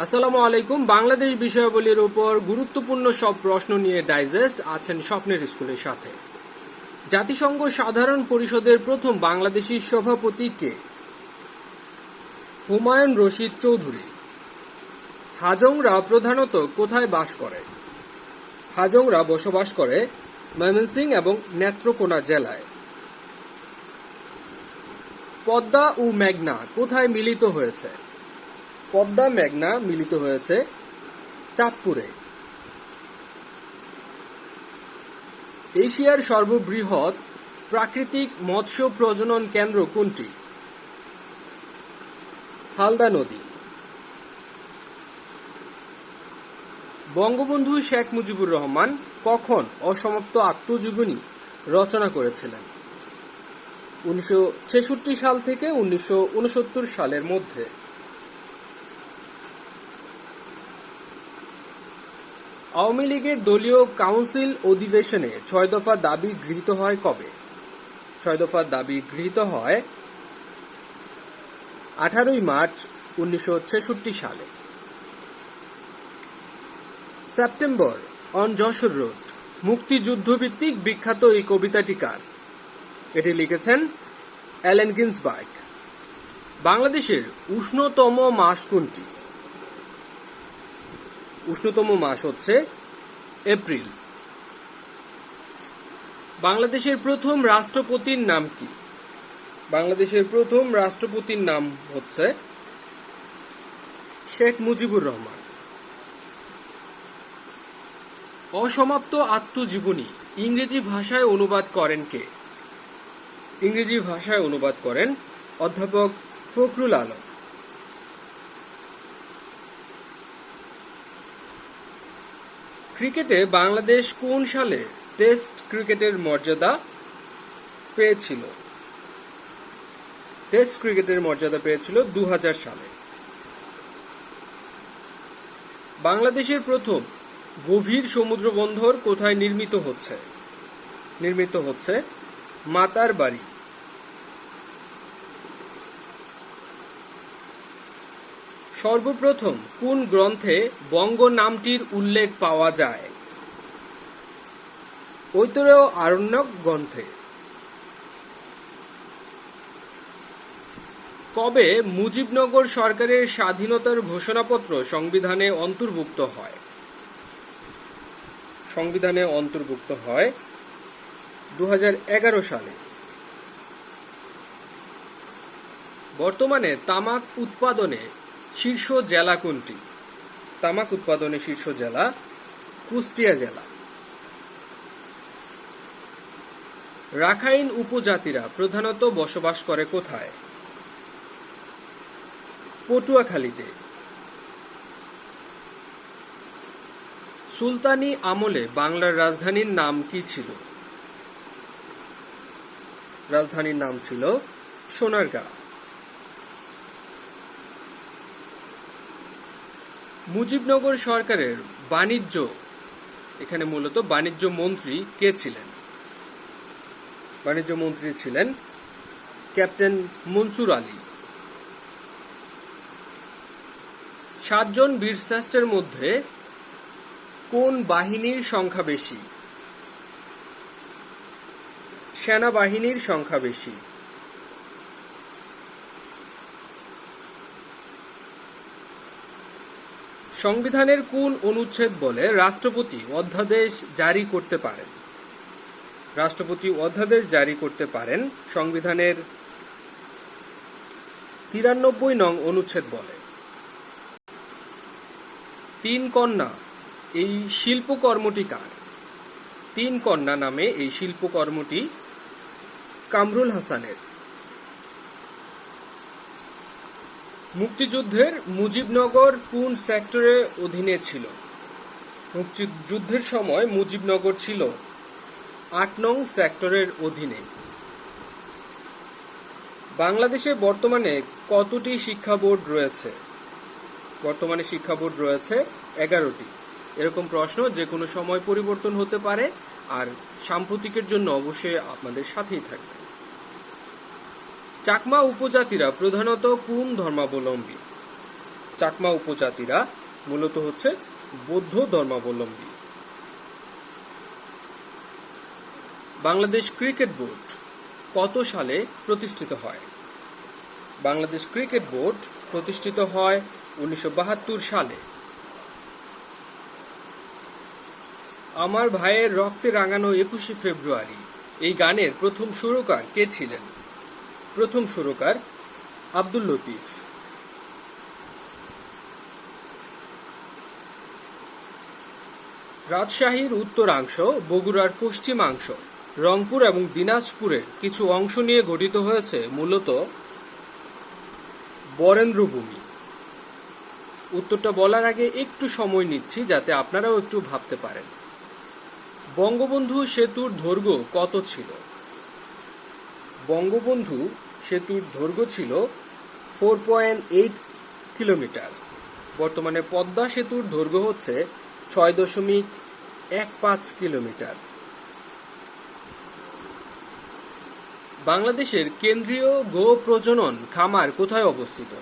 আসসালামু আলাইকুম। বাংলাদেশ বিষয়াবলীর উপর গুরুত্বপূর্ণ সব প্রশ্ন নিয়ে ডাইজেস্ট আছেন স্বপ্নের স্কুলের সাথে। জাতিসংঘ সাধারণ পরিষদের প্রথম বাংলাদেশী সভাপতি কে? হুমায়ুন রশিদ চৌধুরী। হাজংরা প্রধানত কোথায় বাস করে? হাজংরা বসবাস করে ময়মনসিংহ এবং নেত্রকোনা জেলায়। পদ্মা ও মেঘনা কোথায় মিলিত হয়েছে? পদ্মা মেঘনা মিলিত হয়েছে চাঁদপুরে। এশিয়ার সর্ববৃহৎ প্রাকৃতিক মৎস্য প্রজনন কেন্দ্র কোনটি? হালদা নদী। বঙ্গবন্ধু শেখ মুজিবুর রহমান কখন অসমাপ্ত আত্মজীবনী রচনা করেছিলেন? 1966 সাল থেকে 1969 সালের মধ্যে। আওয়ামী লীগের দলীয় কাউন্সিল অধিবেশনে 6 দফা দাবি গৃহীত হয় কবে? 6 দফা দাবি গৃহীত হয় 18 মার্চ 1966 সালে। সেপ্টেম্বর অন যশোর রোড মুক্তিযুদ্ধভিত্তিক বিখ্যাত এই কবিতাটি কার? এটি লিখেছেন অ্যালেন গিন্সবার্গ। বাংলাদেশের উষ্ণতম মাস কোনটি? উষ্ণতম মাস হচ্ছে এপ্রিল। বাংলাদেশের প্রথম রাষ্ট্রপতির নাম কি? বাংলাদেশের প্রথম রাষ্ট্রপতির নাম হচ্ছে শেখ মুজিবুর রহমান। অসমাপ্ত আত্মজীবনী ইংরেজি ভাষায় অনুবাদ করেন কে? ইংরেজি ভাষায় অনুবাদ করেন অধ্যাপক ফখরুল আলম। ক্রিকেটে বাংলাদেশ কোন সালে টেস্ট ক্রিকেটের মর্যাদা পেয়েছিল? টেস্ট ক্রিকেটের মর্যাদা পেয়েছিল 2000 সালে। বাংলাদেশের প্রথম গভীর সমুদ্র বন্দর কোথায় নির্মিত হচ্ছে? নির্মিত হচ্ছে মাতারবাড়ি। সর্বপ্রথম কোন গ্রন্থে বঙ্গ নামটির উল্লেখ পাওয়া যায়? ঐতরেয় আরণ্যক গ্রন্থে। কবে মুজিবনগর সরকারের স্বাধীনতার ঘোষণাপত্র সংবিধানে অন্তর্ভুক্ত হয়? সংবিধানে অন্তর্ভুক্ত হয় 2011 সালে। বর্তমানে তামাক উৎপাদনে শীর্ষ জেলা কোনটি? তামাক উৎপাদনে শীর্ষ জেলা কুষ্টিয়া জেলা। রাখাইন উপজাতিরা প্রধানত বসবাস করে কোথায়? পটুয়াখালীতে। সুলতানি আমলে বাংলার রাজধানীর নাম কি ছিল? রাজধানীর নাম ছিল সোনারগাঁ। মুজিবনগর সরকারের বাণিজ্য, এখানে মূলত বাণিজ্য মন্ত্রী কে ছিলেন? বাণিজ্য মন্ত্রী ছিলেন ক্যাপ্টেন মনসুর আলী। 7 জন বীরশ্রেষ্ঠের মধ্যে কোন বাহিনীর সংখ্যা বেশি? সেনাবাহিনীর সংখ্যা বেশি। সংবিধানের কোন অনুচ্ছেদ বলে রাষ্ট্রপতি অধ্যাদেশ জারি করতে পারেন? রাষ্ট্রপতি অধ্যাদেশ জারি করতে পারেন সংবিধানের 93 নং অনুচ্ছেদ বলে। 3 কন্যা এই শিল্পকর্মটি কার? 3 কন্যা নামে এই শিল্পকর্মটি কামরুল হাসানের। মুক্তিযুদ্ধের মুজিবনগর কোন সেক্টরের অধীনে ছিল? মুক্তিযুদ্ধের সময় মুজিবনগর ছিল 8 নং সেক্টরের অধীনে। বাংলাদেশে বর্তমানে কতটি শিক্ষা বোর্ড রয়েছে? বর্তমানে শিক্ষা বোর্ড রয়েছে 11টি। এরকম প্রশ্ন যে কোনো সময় পরিবর্তন হতে পারে, আর সাম্প্রতিকের জন্য অবশ্যই আপনাদের সাথেই থাকবে। চাকমা উপজাতিরা প্রধানত কোন ধর্মাবলম্বী? চাকমা উপজাতিরা মূলত হচ্ছে বৌদ্ধ ধর্মাবলম্বী। বাংলাদেশ ক্রিকেট বোর্ড কত সালে প্রতিষ্ঠিত হয়? বাংলাদেশ ক্রিকেট বোর্ড প্রতিষ্ঠিত হয় 1972 সালে। আমার ভাইয়ের রক্তে রাঙানো 21শে ফেব্রুয়ারি এই গানের প্রথম সুরকার কে ছিলেন? প্রথম সুরকার আব্দুল লতিফ। রাজশাহীর উত্তরাংশ, বগুড়ার পশ্চিমাংশ, রংপুর এবং দিনাজপুরের কিছু অংশ নিয়ে গঠিত হয়েছে মূলত বরেন্দ্রভূমি। উত্তরটা বলার আগে একটু সময় নিচ্ছি যাতে আপনারাও একটু ভাবতে পারেন। বঙ্গবন্ধু সেতুর দৈর্ঘ্য কত ছিল? বঙ্গবন্ধু সেতুর দৈর্ঘ্য ছিল 4.8 কিলোমিটার। বর্তমানে পদ্মা সেতুর দৈর্ঘ্য হচ্ছে 6.15 কিলোমিটার। বাংলাদেশের কেন্দ্রীয় গো প্রজনন খামার কোথায় অবস্থিত?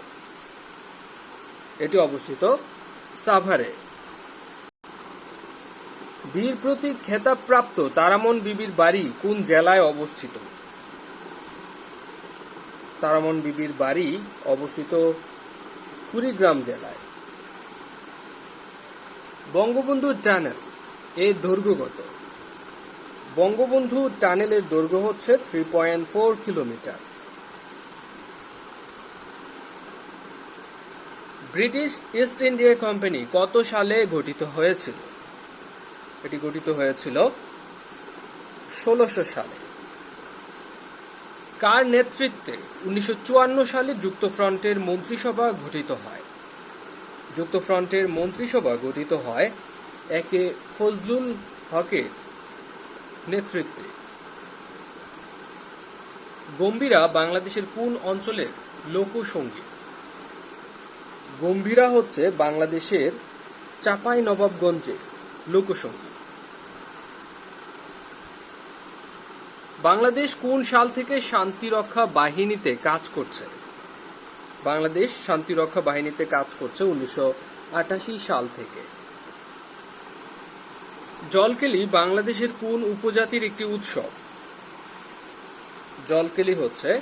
এটি অবস্থিত সাভারে। বীর প্রতীক খেতাবপ্রাপ্ত তারামন বিবির বাড়ি কোন জেলায় অবস্থিত? তারামন বিবির বাড়ি অবস্থিত কুড়িগ্রাম জেলায়। বঙ্গবন্ধু টানেল এর দৈর্ঘ্য কত? বঙ্গবন্ধু টানেলের দৈর্ঘ্য হচ্ছে 3.4 kilometre. British east India company কত সালে গঠিত হয়েছিল? এটি গঠিত হয়েছিল 1600 সালে। কার নেতৃত্বে 1954 সালে যুক্তফ্রন্টের মন্ত্রিসভা গঠিত হয়? যুক্তফ্রন্টের মন্ত্রিসভা গঠিত হয় একে ফজলুল হকের নেতৃত্বে। গম্ভীরা বাংলাদেশের কোন অঞ্চলের লোকসঙ্গীত? গম্ভীরা হচ্ছে বাংলাদেশের চাঁপাইনবাবগঞ্জের লোকসঙ্গীত। বাংলাদেশ কোন সাল থেকে শান্তিরক্ষা বাহিনীতে কাজ করছে? বাংলাদেশ শান্তিরক্ষা বাহিনীতে কাজ করছে 1988 সাল থেকে। জলকেলি বাংলাদেশের কোন উপজাতির একটি উৎসব? জলকেলি হচ্ছে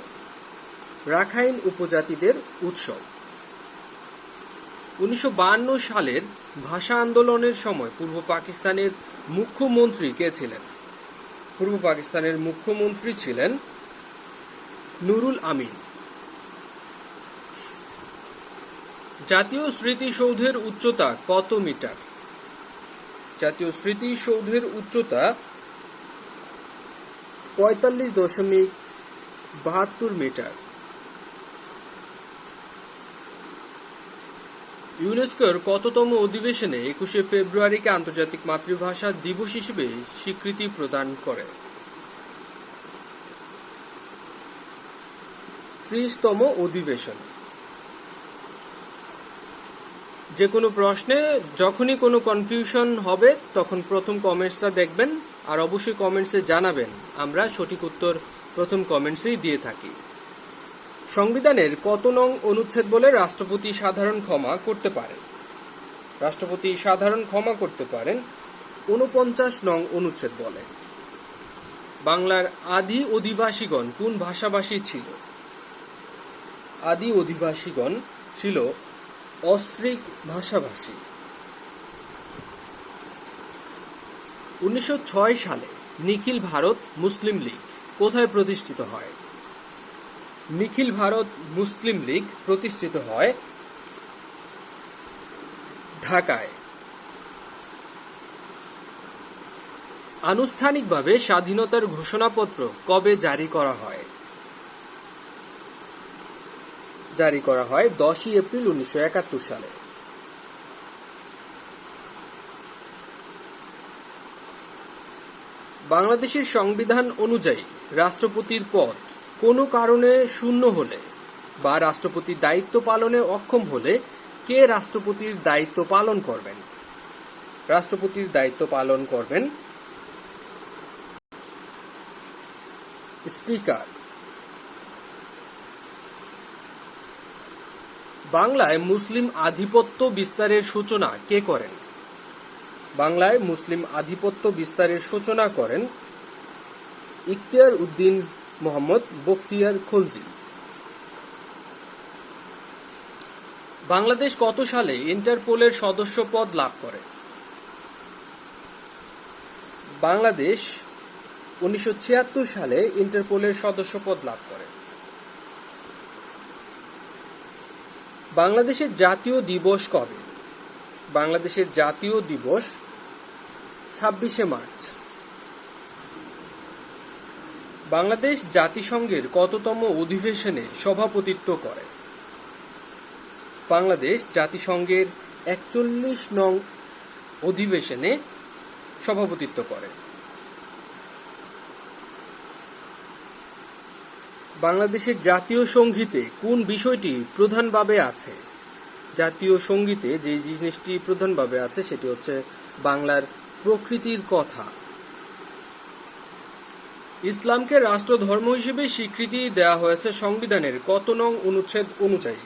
রাখাইন উপজাতিদের উৎসব। 1952 সালের ভাষা আন্দোলনের সময় পূর্ব পাকিস্তানের মুখ্যমন্ত্রী কে ছিলেন? পূর্ব পাকিস্তানের মুখ্যমন্ত্রী ছিলেন নুরুল আমিন। জাতীয় স্মৃতিসৌধের উচ্চতা কত মিটার? জাতীয় স্মৃতিসৌধের উচ্চতা 45.72 মিটার। ইউনেস্কোর কততম অধিবেশনে 21শে ফেব্রুয়ারিকে আন্তর্জাতিক মাতৃভাষা দিবস হিসেবে স্বীকৃতি প্রদান করে? 30তম অধিবেশন। যে কোনো প্রশ্নে যখনই কোনো কনফিউশন হবে তখন প্রথম কমেন্টসটা দেখবেন আর অবশ্যই কমেন্টসে জানাবেন। আমরা সঠিক উত্তর প্রথম কমেন্টসেই দিয়ে থাকি। সংবিধানের কত নং অনুচ্ছেদ বলে রাষ্ট্রপতি সাধারণ ক্ষমা করতে পারেন? রাষ্ট্রপতি সাধারণ ক্ষমা করতে পারেন 49 নং অনুচ্ছেদ বলে। বাংলার আদি অধিবাসীগণ কোন ভাষাভাষী ছিল? আদি অধিবাসীগণ ছিল অস্ট্রিক ভাষাভাষী। 1906 সালে নিখিল ভারত মুসলিম লীগ কোথায় প্রতিষ্ঠিত হয়? নিখিল ভারত মুসলিম লীগ প্রতিষ্ঠিত হয় ঢাকায়। আনুষ্ঠানিকভাবে স্বাধীনতার ঘোষণাপত্র কবে জারি করা হয়? জারি করা হয় 10 এপ্রিল 1971 সালে। বাংলাদেশের সংবিধান অনুযায়ী রাষ্ট্রপতির পদ কোনো কারণে শূন্য হলে বা রাষ্ট্রপতি দায়িত্ব পালনে অক্ষম হলে কে রাষ্ট্রপতির দায়িত্ব পালন করবেন? রাষ্ট্রপতির দায়িত্ব পালন করবেন স্পিকার। বাংলায় মুসলিম আধিপত্য বিস্তারের সূচনা কে করেন? বাংলায় মুসলিম আধিপত্য বিস্তারের সূচনা করেন ইখতিয়ার উদ্দিন মোহাম্মদ বখতিয়ার খলজি। বাংলাদেশ কত সালে ইন্টারপোলের সদস্য পদ লাভ করে? বাংলাদেশ 1976 সালে ইন্টারপোলের সদস্য পদ লাভ করে। বাংলাদেশের জাতীয় দিবস কবে? বাংলাদেশের জাতীয় দিবস 26শে মার্চ। বাংলাদেশ জাতিসংঘের কততম অধিবেশনে সভাপতিত্ব করে? বাংলাদেশ জাতিসংঘের 41 নং অধিবেশনে সভাপতিত্ব করে। বাংলাদেশের জাতীয় সঙ্গীতে কোন বিষয়টি প্রধানভাবে আছে? জাতীয় সঙ্গীতে যে জিনিসটি প্রধানভাবে আছে সেটি হচ্ছে বাংলার প্রকৃতির কথা। ইসলামকে রাষ্ট্রধর্ম হিসেবে স্বীকৃতি দেওয়া হয়েছে সংবিধানের কত নং অনুচ্ছেদ অনুযায়ী?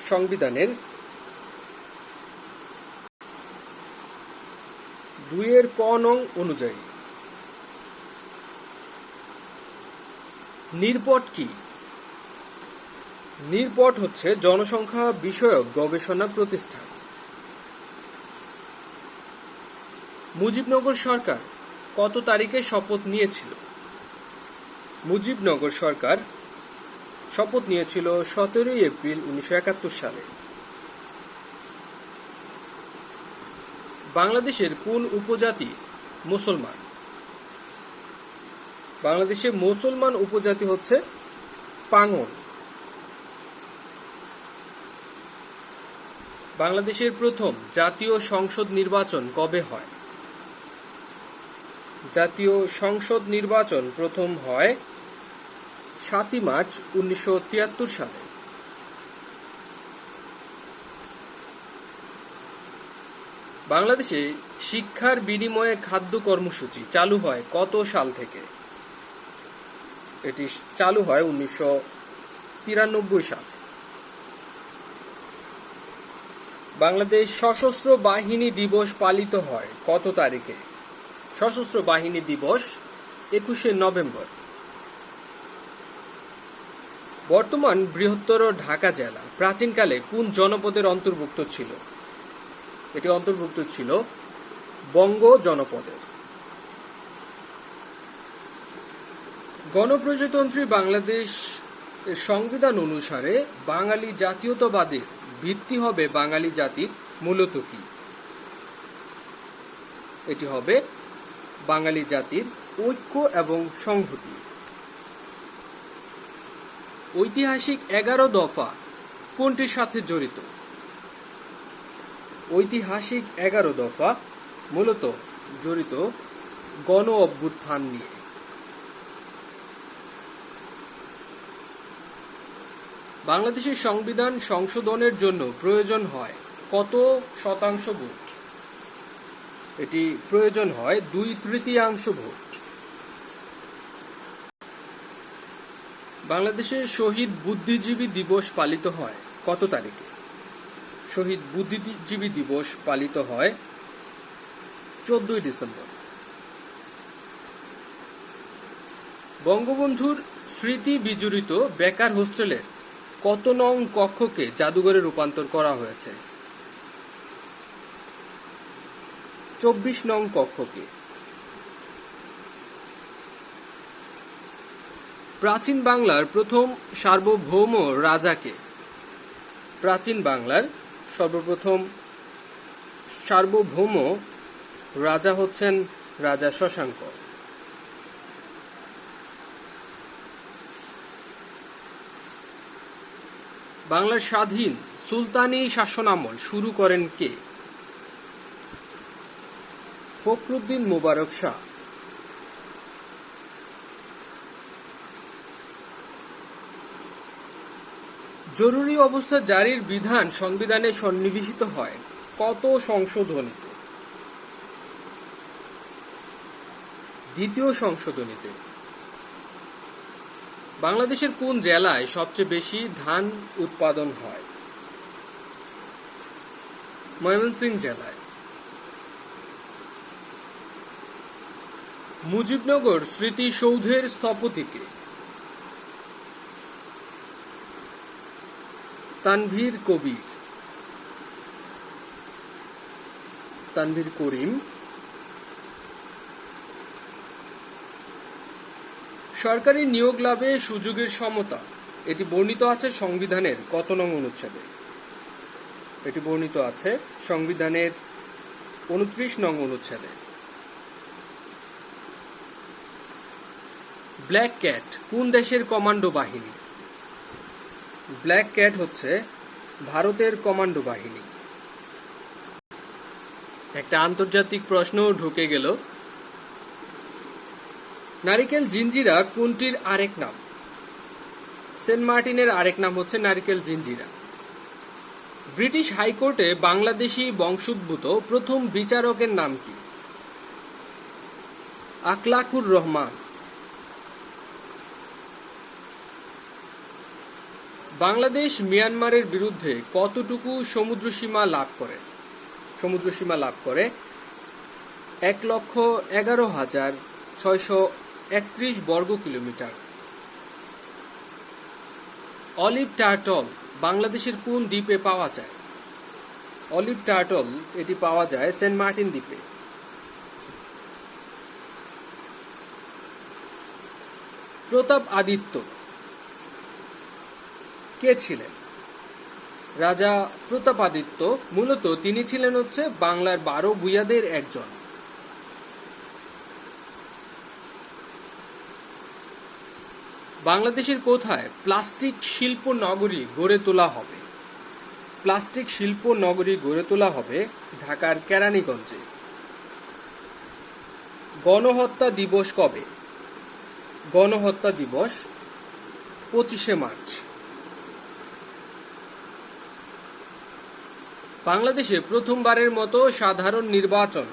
সংবিধানের 2 ক নং অনুযায়ী। নিরপট কি? নিরপট হচ্ছে জনসংখ্যা বিষয়ক গবেষণা প্রতিষ্ঠান। মুজিবনগর সরকার কত তারিখে শপথ নিয়েছিল? মুজিবনগর সরকার শপথ নিয়েছিল 17 এপ্রিল 1971 সালে। বাংলাদেশের কোন উপজাতি মুসলমান? বাংলাদেশে মুসলমান উপজাতি হচ্ছে পাঙ্গল। বাংলাদেশের প্রথম জাতীয় সংসদ নির্বাচন কবে হয়? জাতীয় সংসদ নির্বাচন প্রথম হয় 7 মার্চ 1973 সালে। বাংলাদেশে শিক্ষার বিনিময়ে খাদ্য কর্মসূচি চালু হয় কত সাল থেকে? এটি চালু হয় 1993 সাল। বাংলাদেশ সশস্ত্র বাহিনী দিবস পালিত হয় কত তারিখে? সশস্ত্র বাহিনী দিবস 21শে নভেম্বর। বর্তমান বৃহত্তর ঢাকা জেলা প্রাচীনকালে কোন জনপদের অন্তর্ভুক্ত ছিল? এটি অন্তর্ভুক্ত ছিল বঙ্গ জনপদের। গণপ্রজাতন্ত্রী বাংলাদেশ সংবিধান অনুসারে বাঙালি জাতীয়তাবাদের ভিত্তি হবে বাঙালি জাতির মূলত কি? এটি হবে বাঙালি জাতির ঐক্য এবং সংহতি। ঐতিহাসিক 11 দফা কোনটির সাথে জড়িত? ঐতিহাসিক 11 দফা মূলত জড়িত গণ অভ্যুত্থান নিয়ে। বাংলাদেশের সংবিধান সংশোধনের জন্য প্রয়োজন হয় কত শতাংশ ভোট? এটি প্রয়োজন হয় 2/3 ভোট। বাংলাদেশের শহীদ বুদ্ধিজীবী দিবস পালিত হয় কত তারিখে? শহীদ বুদ্ধিজীবী দিবস পালিত হয় 14 ডিসেম্বর। বঙ্গবন্ধুর স্মৃতি বিজড়িত বেকার হোস্টেলের কত নং কক্ষকে জাদুঘরে রূপান্তর করা হয়েছে? 24 নং কক্ষকে। প্রাচীন বাংলার প্রথম সার্বভৌম রাজাকে? প্রাচীন বাংলার সর্বপ্রথম সার্বভৌম রাজা হচ্ছেন রাজা শশাঙ্ক। বাংলার স্বাধীন সুলতানি শাসনামল শুরু করেন কে? ফখরুদ্দীন মোবারক শাহ। জরুরি অবস্থা জারির বিধান সংবিধানে সন্নিবেশিত হয় কত সংশোধনীতে? দ্বিতীয় সংশোধনীতে। বাংলাদেশের কোন জেলায় সবচেয়ে বেশি ধান উৎপাদন হয়? ময়মনসিংহ জেলায়। মুজিবনগর স্মৃতিসৌধের স্থপতি কে? তানভীর কবির। তানভীর করিম। সরকারি নিয়োগ লাভে সুযোগের সমতা এটি বর্ণিত আছে সংবিধানের কত নং অনুচ্ছেদে? এটি বর্ণিত আছে সংবিধানের 29 নং অনুচ্ছেদে। ব্ল্যাক ক্যাট কোন দেশের কমান্ডো বাহিনী? ব্ল্যাক ক্যাট হচ্ছে ভারতের কমান্ডো বাহিনী। একটা আন্তর্জাতিক প্রশ্ন ঢুকে গেল। নারিকেল জিঞ্জিরা কোনটির আরেক নাম? সেন্ট মার্টিনের আরেক নাম হচ্ছে নারিকেল জিঞ্জিরা। ব্রিটিশ হাইকোর্টে বাংলাদেশি বংশোদ্ভূত প্রথম বিচারকের নাম কি? আখলাকুর রহমান। বাংলাদেশ মিয়ানমারের বিরুদ্ধে কতটুকু সমুদ্রসীমা লাভ করে? সমুদ্রসীমা লাভ করে 1,11,631 বর্গ কিলোমিটার। অলিভ টার্টল বাংলাদেশের কোন দ্বীপে পাওয়া যায়? অলিভ টার্টল এটি পাওয়া যায় সেন্ট মার্টিন দ্বীপে। প্রতাপ আদিত্য কে ছিলেন? রাজা প্রতাপাদিত্য মূলত তিনি ছিলেন হচ্ছে বাংলার 12 ভূঁইয়াদের একজন। বাংলাদেশের কোথায় প্লাস্টিক শিল্প নগরী গড়ে তোলা হবে? প্লাস্টিক শিল্প নগরী গড়ে তোলা হবে ঢাকার কেরানীগঞ্জে। গণহত্যা দিবস কবে? গণহত্যা দিবস 25শে মার্চ। বাংলাদেশে প্রথমবারের মতো সাধারণ নির্বাচন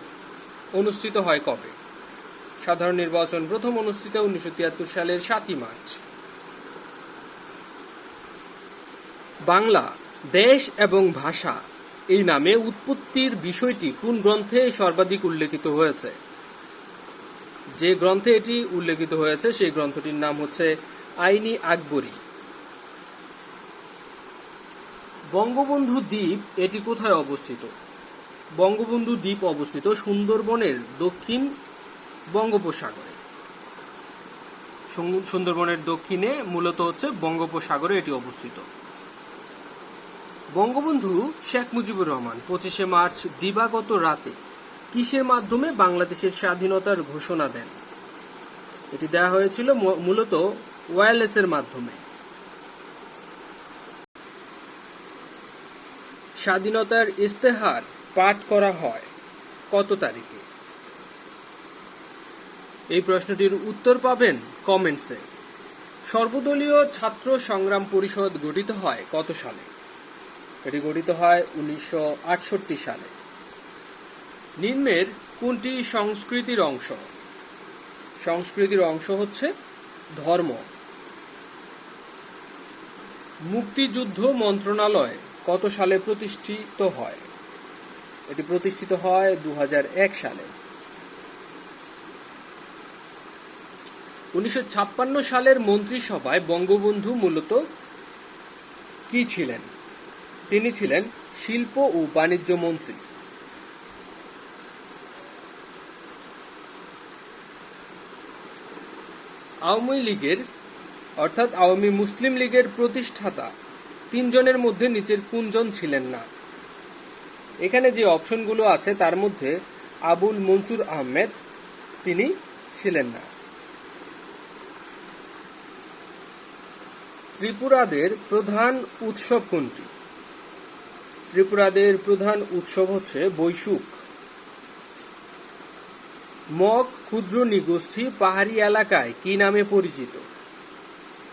অনুষ্ঠিত হয় কবে? সাধারণ নির্বাচন প্রথম অনুষ্ঠিত 1973 সালের 7ই মার্চ। বাংলা দেশ এবং ভাষা এই নামে উৎপত্তির বিষয়টি কোন গ্রন্থে সর্বাধিক উল্লেখিত হয়েছে? যে গ্রন্থে এটি উল্লেখিত হয়েছে সেই গ্রন্থটির নাম হচ্ছে আইনি আকবরী। বঙ্গবন্ধু দ্বীপ এটি কোথায় অবস্থিত? বঙ্গবন্ধু দ্বীপ অবস্থিত সুন্দরবনের দক্ষিণ বঙ্গোপসাগরে। সুন্দরবনের দক্ষিণে মূলত হচ্ছে বঙ্গোপসাগরে এটি অবস্থিত। বঙ্গবন্ধু শেখ মুজিবুর রহমান 25শে মার্চ দিবাগত রাতে কিসের মাধ্যমে বাংলাদেশের স্বাধীনতার ঘোষণা দেন? এটি দেওয়া হয়েছিল মূলত ওয়্যারলেসের মাধ্যমে। স্বাধীনতার ইস্তেহার পাঠ করা হয় কত তারিখে? এই প্রশ্নটির উত্তর পাবেন কমেন্টসে। সর্বদলীয় ছাত্র সংগ্রাম পরিষদ গঠিত হয় কত সালে? এটি গঠিত হয় 1968 সালে। নিম্নের কোনটি সংস্কৃতির অংশ? সংস্কৃতির অংশ হচ্ছে ধর্ম। মুক্তিযুদ্ধ মন্ত্রণালয় কত সালে প্রতিষ্ঠিত হয়? এটি প্রতিষ্ঠিত হয় 2001 সালে। 1956 সালের মন্ত্রিসভায় বঙ্গবন্ধু মূলত কি ছিলেন? তিনি ছিলেন শিল্প ও বাণিজ্য মন্ত্রী। আওয়ামী লীগের অর্থাৎ আওয়ামী মুসলিম লীগের প্রতিষ্ঠাতা 3 জনের মধ্যে নিচের কোনজন ছিলেন না? এখানে যে অপশনগুলো আছে তার মধ্যে আবুল মনসুর আহমেদ তিনি ছিলেন না। ত্রিপুরাদের প্রধান উৎসব কোনটি? ত্রিপুরাদের প্রধান উৎসব হচ্ছে বৈশুখ। মগ ক্ষুদ্র নৃগোষ্ঠী পাহাড়ি এলাকায় কি নামে পরিচিত?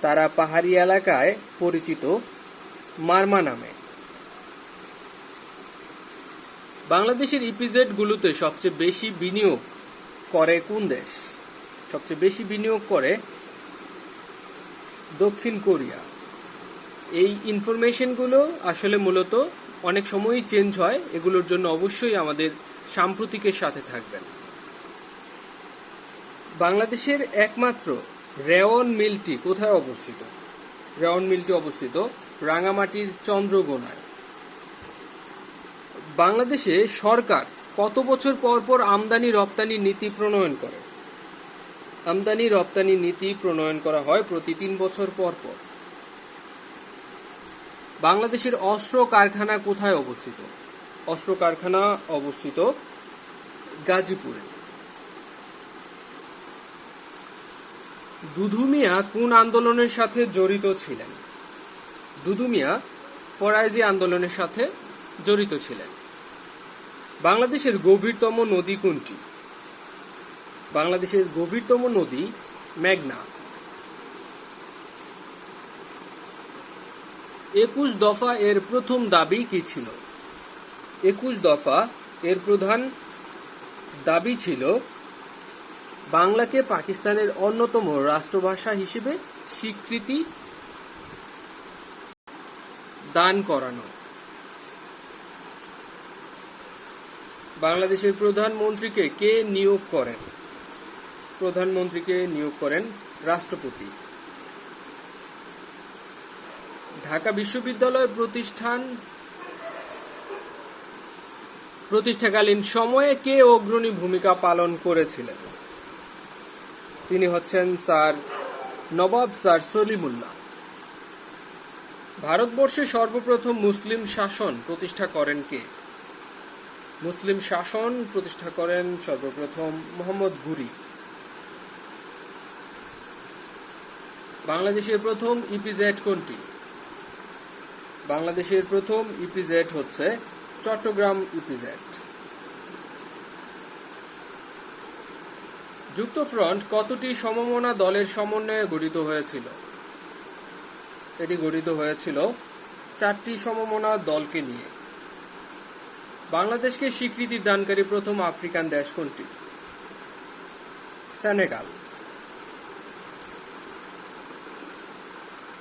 তারা পাহাড়ি এলাকায় পরিচিত মারমা নামে। বাংলাদেশের ইপিজেড গুলোতে সবচেয়ে বেশি বিনিয়োগ করে কোন দেশ? সবচেয়ে বেশি বিনিয়োগ করে দক্ষিণ কোরিয়া। এই ইনফরমেশনগুলো আসলে মূলত অনেক সময়ই চেঞ্জ হয়, এগুলোর জন্য অবশ্যই আমাদের সাম্প্রতিকের সাথে থাকবেন। বাংলাদেশের একমাত্র রেওয়ান মিলটি কোথায় অবস্থিত? রেওয়ান মিলটি অবস্থিত রাঙামাটির চন্দ্রগোনায়। বাংলাদেশে সরকার কত বছর পর পর আমদানি রপ্তানি নীতি প্রণয়ন করে? আমদানি রপ্তানি নীতি প্রণয়ন করা হয় প্রতি 3 বছর পর পর। বাংলাদেশের অস্ত্র কারখানা কোথায় অবস্থিত? অস্ত্র কারখানা অবস্থিত গাজীপুরে। দুধু মিয়া কোন আন্দোলনের সাথে জড়িত ছিলেন? দুধু মিয়া ফরাইজি আন্দোলনের সাথে জড়িত ছিলেন। বাংলাদেশের গভীরতম নদী কোনটি? বাংলাদেশের গভীরতম নদী মেঘনা। 21 দফা এর প্রথম দাবি কি ছিল? 21 দফা এর প্রধান দাবি ছিল বাংলাকে পাকিস্তানের অন্যতম রাষ্ট্রভাষা হিসেবে স্বীকৃতি দান করানো। বাংলাদেশের প্রধানমন্ত্রীকে কে নিয়োগ করেন? প্রধানমন্ত্রীকে নিয়োগ করেন রাষ্ট্রপতি। ঢাকা বিশ্ববিদ্যালয় প্রতিষ্ঠাকালীন সময়ে কে অগ্রণী ভূমিকা পালন করেছিলেন? তিনি হচ্ছেন স্যার নবাব স্যার সলিমুল্লাহ। ভারতবর্ষে সর্বপ্রথম মুসলিম শাসন প্রতিষ্ঠা করেন কে? মুসলিম শাসন প্রতিষ্ঠা করেন সর্বপ্রথম মোহাম্মদ ঘুরি। বাংলাদেশের প্রথম ইপিজেড কোনটি? বাংলাদেশের প্রথম ইপিজেড হচ্ছে চট্টগ্রাম ইপিজেড। যুক্তফ্রন্ট কতটি সমমনা দলের সমন্বয়ে গঠিত হয়েছিল? এটি গঠিত হয়েছিল 4টি সমমনা দলকে নিয়ে। বাংলাদেশকে স্বীকৃতি দানকারী প্রথম আফ্রিকান দেশ কোনটি? সেনেগাল।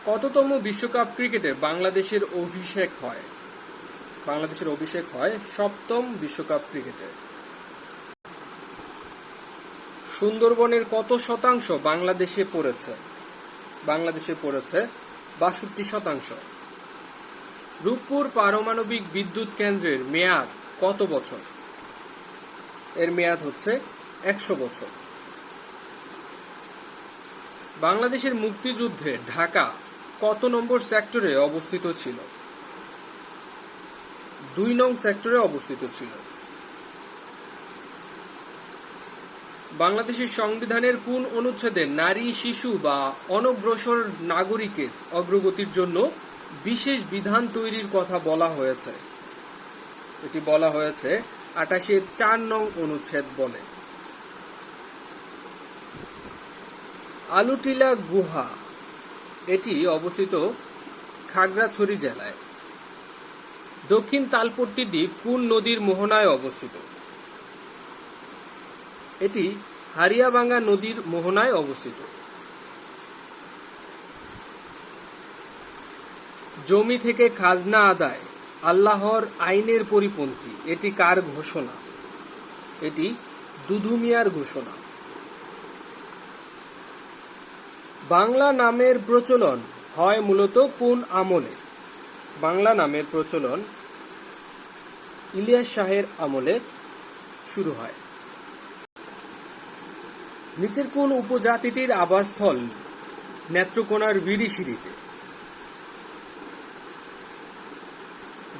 কততম বিশ্বকাপ ক্রিকেটে বাংলাদেশের অভিষেক হয়? বাংলাদেশের অভিষেক হয় 7ম বিশ্বকাপ ক্রিকেটে। সুন্দরবনের কত শতাংশ বাংলাদেশে পড়েছে? বাংলাদেশে পড়েছে 62%। রূপপুর পারমাণবিক বিদ্যুৎ কেন্দ্রের মেয়াদ কত বছর? এর মেয়াদ হচ্ছে 100 বছর। বাংলাদেশের মুক্তিযুদ্ধে ঢাকা কত নম্বর সেক্টরে অবস্থিত ছিল? 2 নং সেক্টরে অবস্থিত ছিল। বাংলাদেশের সংবিধানের কোন অনুচ্ছেদে নারী, শিশু বা অনগ্রসর নাগরিকের অগ্রগতির জন্য বিশেষ বিধান তৈরির কথা বলা হয়েছে? এটি বলা হয়েছে 28-এর 4 নং অনুচ্ছেদ বলে। আলুটিলা গুহা এটি অবস্থিত খাগড়াছড়ি জেলায়। দক্ষিণ তালপট্টি দ্বীপ কোন নদীর মোহনায় অবস্থিত? এটি হারিয়াভাঙ্গা নদীর মোহনায় অবস্থিত। জমি থেকে খাজনা আদায় আল্লাহর আইনের পরিপন্থী, এটি কার ঘোষণা? এটি দুধু মিয়ার ঘোষণা। বাংলা নামের প্রচলন হয় মূলত কোন আমলে? বাংলা নামের প্রচলন ইলিয়াস শাহের আমলে শুরু হয়। নিচের কোন উপজাতিটির আবাসস্থল নেত্রকোনার বিরিশিরিতে?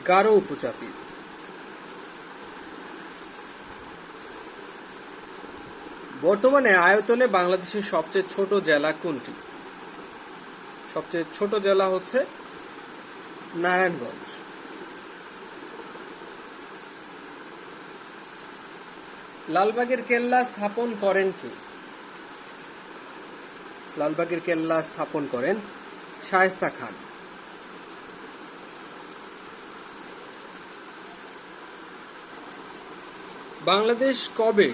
গারো উপজাতি। বর্তমানে আয়তনে বাংলাদেশের সবচেয়ে ছোট জেলা কোনটি? সবচেয়ে ছোট জেলা হচ্ছে নারায়ণগঞ্জ। লালবাগের কেল্লা স্থাপন করেন কে? লালবাগের কেল্লা স্থাপন করেন শায়েস্তা খান। বাংলাদেশ কবে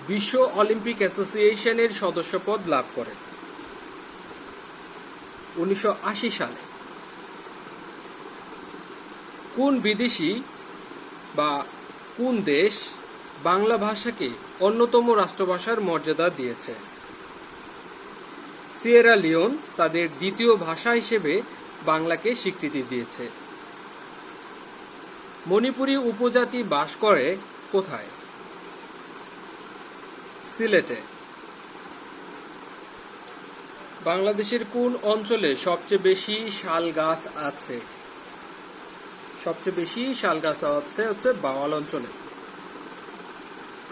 বিশ্ব অলিম্পিক অ্যাসোসিয়েশনের সদস্যপদ লাভ করে? 1980 সালে। কোন বিদেশি বা কোন দেশ বাংলা ভাষাকে অন্যতম রাষ্ট্রভাষার মর্যাদা দিয়েছে? সিয়েরা লিওন তাদের দ্বিতীয় ভাষা হিসেবে বাংলাকে স্বীকৃতি দিয়েছে। মণিপুরী উপজাতি বাস করে কোথায়? সিলেটে। বাংলাদেশের কোন অঞ্চলে সবচেয়ে বেশি শাল গাছ আছে? সবচেয়ে বেশি শাল গাছ হচ্ছে বাওয়াল অঞ্চলে।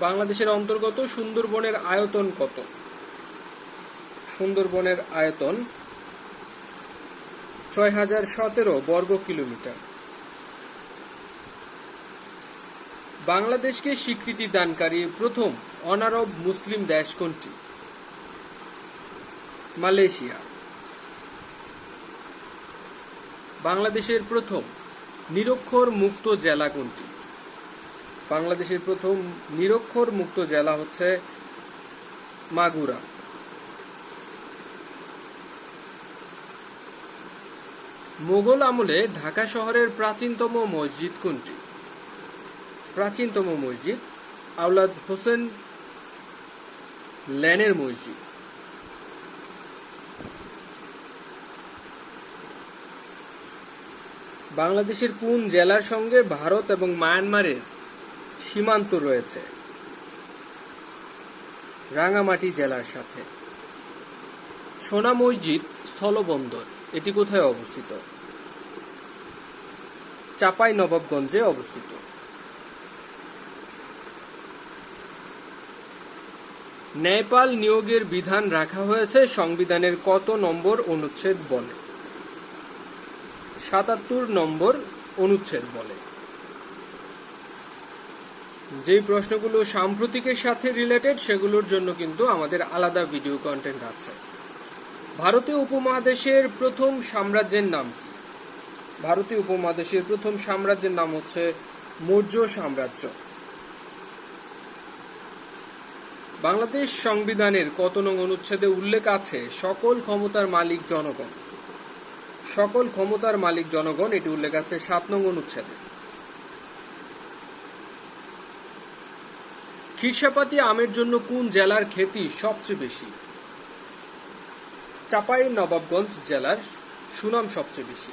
বাংলাদেশের অন্তর্গত সুন্দরবনের আয়তন কত? সুন্দরবনের আয়তন 6017 বর্গ কিলোমিটার। বাংলাদেশকে স্বীকৃতি দানকারী প্রথম অনারব মুসলিম দেশ কোনটি? মালয়েশিয়া। বাংলাদেশের প্রথম নিরক্ষর মুক্ত জেলা কোনটি? বাংলাদেশের প্রথম নিরক্ষর মুক্ত জেলা হচ্ছে মাগুরা। মোগল আমলে ঢাকা শহরের প্রাচীনতম মসজিদ কোনটি? প্রাচীনতম মসজিদ আওলাদ হোসেন লেনের মসজিদ। বাংলাদেশের কোন জেলার সঙ্গে ভারত এবং মায়ানমারের সীমান্ত রয়েছে? রাঙ্গামাটি জেলার সাথে। সোনা মসজিদ স্থলবন্দর এটি কোথায় অবস্থিত? চাঁপাইনবাবগঞ্জে অবস্থিত। ন্যায়পাল নিয়োগের বিধান রাখা হয়েছে সংবিধানের কত নম্বর অনুচ্ছেদ বলে? 77 নম্বর অনুচ্ছেদ বলে। যে প্রশ্নগুলো সাম্প্রতিকের সাথে রিলেটেড সেগুলোর জন্য কিন্তু আমাদের আলাদা ভিডিও কন্টেন্ট আছে। ভারতীয় উপমহাদেশের প্রথম সাম্রাজ্যের নাম কি? ভারতীয় উপমহাদেশের প্রথম সাম্রাজ্যের নাম হচ্ছে মৌর্য সাম্রাজ্য। বাংলাদেশ সংবিধানের কত নং অনুচ্ছেদে উল্লেখ আছে সকল ক্ষমতার মালিক জনগণ? সকল ক্ষমতার মালিক জনগণ এটি উল্লেখ আছে 7 নং অনুচ্ছেদে। খিরসাপাতি আমের জন্য কোন জেলার খ্যাতি সবচেয়ে বেশি? চাঁপাইনবাবগঞ্জ জেলার সুনাম সবচেয়ে বেশি।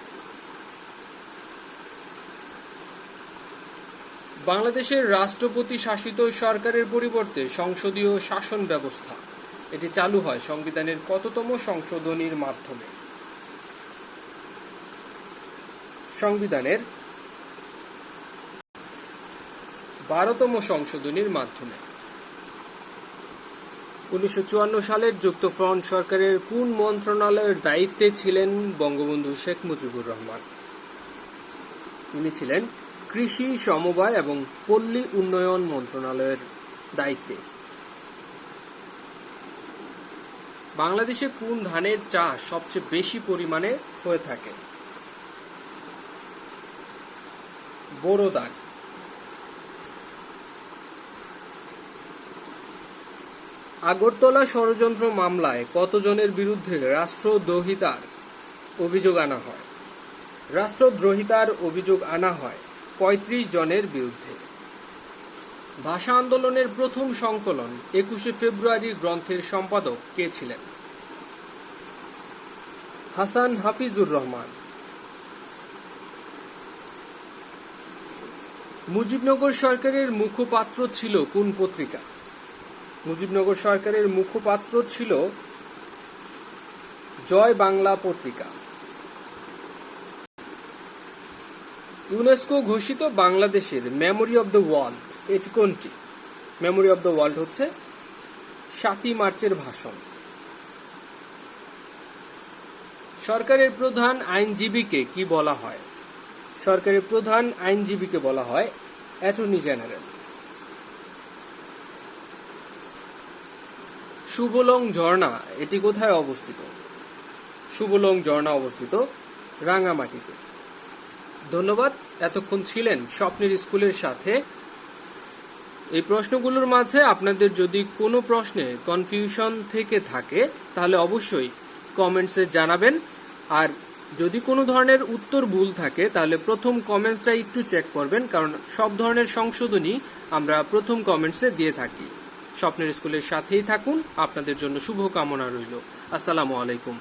বাংলাদেশের রাষ্ট্রপতি শাসিত সরকারের পরিবর্তে সংসদীয় শাসন ব্যবস্থা এটি চালু হয় সংবিধানের কততম সংশোধনীর মাধ্যমে? সংবিধানের 12তম সংশোধনীর মাধ্যমে। 1954 সালের যুক্তফ্রন্ট সরকারের কোন মন্ত্রণালয়ের দায়িত্বে ছিলেন বঙ্গবন্ধু শেখ মুজিবুর রহমান? তিনি ছিলেন কৃষি, সমবায় এবং পল্লী উন্নয়ন মন্ত্রণালয়ের দায়িত্বে। বাংলাদেশে কোন ধানের চাষ সবচেয়ে বেশি পরিমাণে হয়ে থাকে? বোরো ধান। আগরতলা ষড়যন্ত্র মামলায় কতজনের বিরুদ্ধে রাষ্ট্রদ্রোহিতার অভিযোগ আনা হয়? রাষ্ট্রদ্রোহিতার অভিযোগ আনা হয় 35 জনের বিরুদ্ধে। ভাষা আন্দোলনের প্রথম সংকলন 21শে ফেব্রুয়ারি গ্রন্থের সম্পাদক কে ছিলেন? হাসান হাফিজুর রহমান। মুজিবনগর সরকারের মুখপাত্র ছিল কোন পত্রিকা? মুজিবনগর সরকারের মুখপাত্র ছিল জয় বাংলা পত্রিকা। ইউনেস্কো ঘোষিত বাংলাদেশের মেমোরি অব দ্য ওয়ার্ল্ড এটি কোনটি? মেমোরি অব দ্য ওয়ার্ল্ড হচ্ছে 7ই মার্চের ভাষণ। সরকারের প্রধান আইনজীবীকে কি বলা হয়? সরকারের প্রধান আইনজীবীকে বলা হয় অ্যাটর্নি জেনারেল। শুভলং ঝর্ণা এটি কোথায় অবস্থিত? শুভলং ঝর্ণা অবস্থিত রাঙ্গামাটিতে। ধন্যবাদ, এতক্ষণ ছিলেন স্বপ্নের স্কুলের সাথে। এই প্রশ্নগুলোর মাঝে আপনাদের যদি কোনো প্রশ্নে কনফিউশন থেকে থাকে তাহলে অবশ্যই কমেন্টসে জানাবেন। আর যদি কোনো ধরনের উত্তর ভুল থাকে তাহলে প্রথম কমেন্টসটা একটু চেক করবেন, কারণ সব ধরনের সংশোধনী আমরা প্রথম কমেন্টসে দিয়ে থাকি। স্বপ্নের স্কুলের সাথেই থাকুন, আপনাদের জন্য শুভকামনা রইল। আসসালামু আলাইকুম।